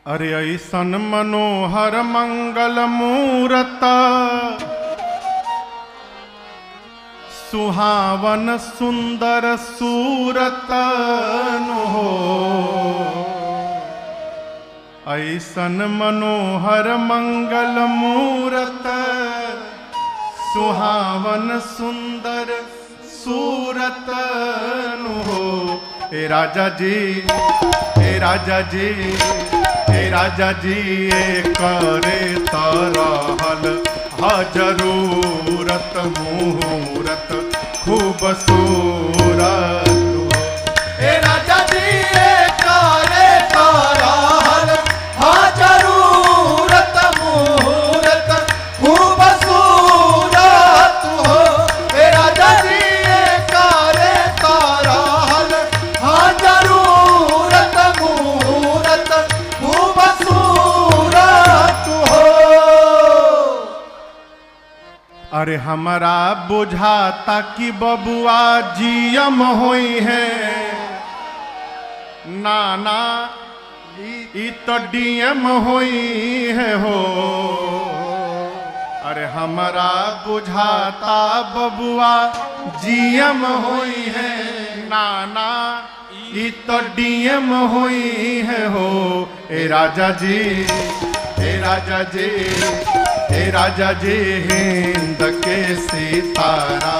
अरे ऐसन मनोहर मंगल मूरत सुहावन सुंदर सूरत हो। ऐसन मनोहर मंगल मूरत सुहावन सुंदर सूरत हो। ए राजा जी, ए राजा जी, ए राजा जी, ए करे तरहल जरूरत मुहूर्त खूबसूरत हो। ए राजा जी ए करे तरहल जरूरत मुहूर्त खूबसूरत हो। ए राजा जी ए करे तरहल जरूरत मुहूर्त खूबसूरत हो। अरे हमारा बुझाता कि बबुआ जियम होई है, नाना ई तो डीएम होई है हो। अरे हमारा बुझाता बबुआ जीएम होई है, नाना ई तो डीएम होई है हो। ए राजा जी, ए राजा जी, ए राजा जी, हिंद के सितारा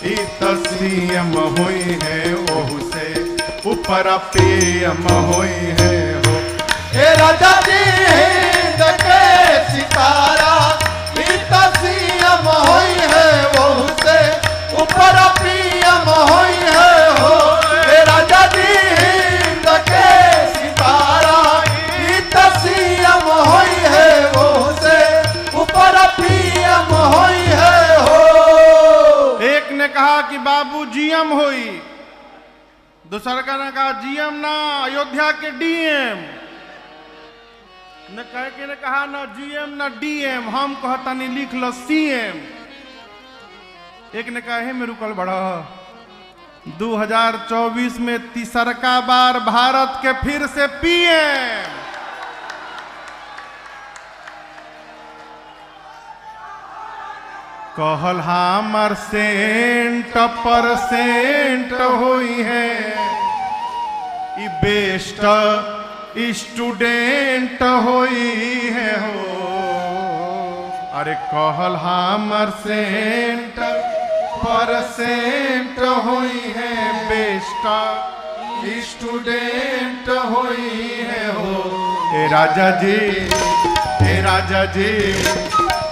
ई तो सीएम हुई है, ओहू से ऊपर पीएम हुई है हो। ए राजा जी हिंद के सितारा ई तो सीएम हुई है, ओहू से ऊपर पीएम हुई है हो। ए राजा जी हिंद के सितारा ई तो सीएम हुई है, ओहू से ऊपर पीएम हुई है हो। एक ने कहा कि बाबू जीएम हुई, दूसरा का ने कहा जीएम ना अयोध्या के डीएम, ने कहा ना जीएम ना डीएम, हम कहता नहीं लिख लो सीएम। एक ने कहा हे में रुकल बड़ा 2024 में तीसरका बार भारत के फिर से पीएम। कहल हमर सेंट परसेंट हुई है, ई बेस्ट स्टूडेंट हुई है हो। अरे कहल हमर सेंट परसेंट हुई है, बेस्ट स्टूडेंट हुई है हो। ए राजा जी, ए राजा जी,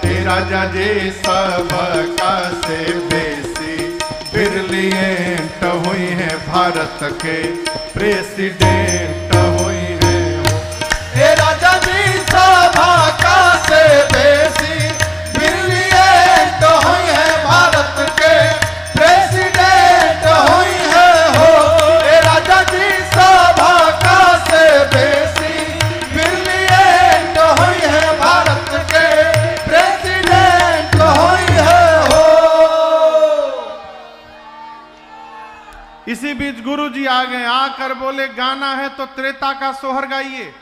ए राजा जी, सबका से बेसी ब्रिलियंट हुई है, भारत के प्रेसिडेंट हुई है हो। ए राजा जी सबका से बेसी ब्रिलियंट हुई है, भारत के प्रेसिडेंट हुई है हो। ए राजा जी सबका से बेसी ब्रिलियंट हुई है, भारत के प्रेसिडेंट हुई है हो। इसी बीच गुरुजी आ गए, आकर बोले गाना है तो त्रेता का सोहर गाइए।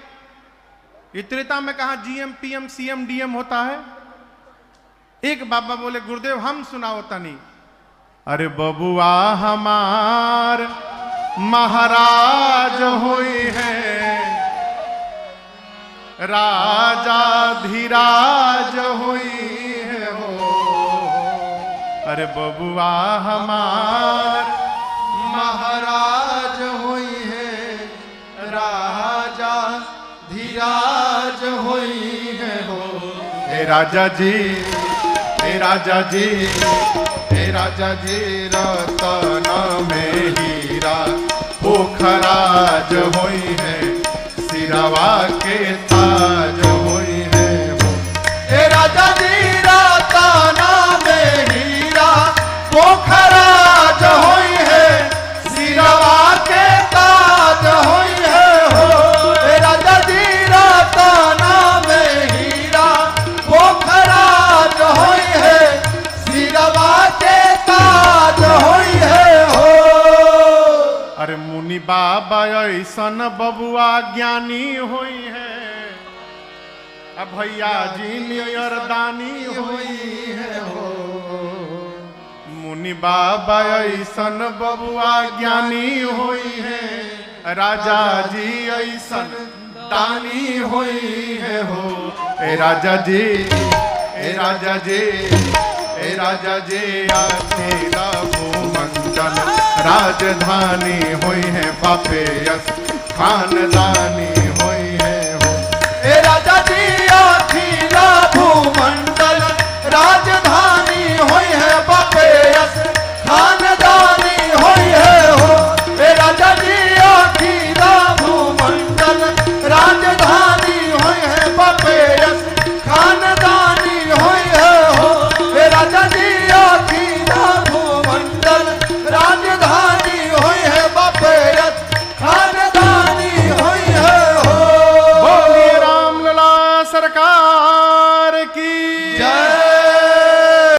ये त्रेता में कहा जीएम पीएम सीएम डीएम होता है। एक बाबा बोले गुरुदेव हम सुनाओ तनी। अरे बबुआ हमार महाराज हुई है, राजा धीराज हुई है हो। अरे बबुआ हमार महाराज हुई है, राजा धीराज हुई है हो। ए राजा जी, ए राजा जी, ए राजा जी, रतन में हीरा पोखराज हुई है, सिरवा के ताज हुई है हो। ए राजा जी रतन में हीरा पोखराज हुई है, सिरवा के ताज हुई है हो। ए राजा जी रतन में हीरा पोखराज हुई है, सिरवा के ताज हुई है हो। अरे मुनि बाबा ऐसन बबुआ ज्ञानी हुई है, अब भैया जी नियरदानी होई है हो मुनि बाबा ऐसन बबुआ ज्ञानी होई है राजा जी ऐसन दानी होई है हो ए राजा जी ए राजा जी ए राजा जी अकेला भूमंडल राजधानी होई है पापे यस खानदानी होई है हो ए राजा जी अखिला भूमंडल राजधानी होई है बापे यस खानदानी होई है हो ए राजा जी अखिला भूमंडल राजधानी होई है बापे यस खानदानी होई है हो ए राजा जी अखिला भूमंडल राजधानी होई है बापे यस खानदानी होई है हो। बोलिए रामलला सरकार की जय।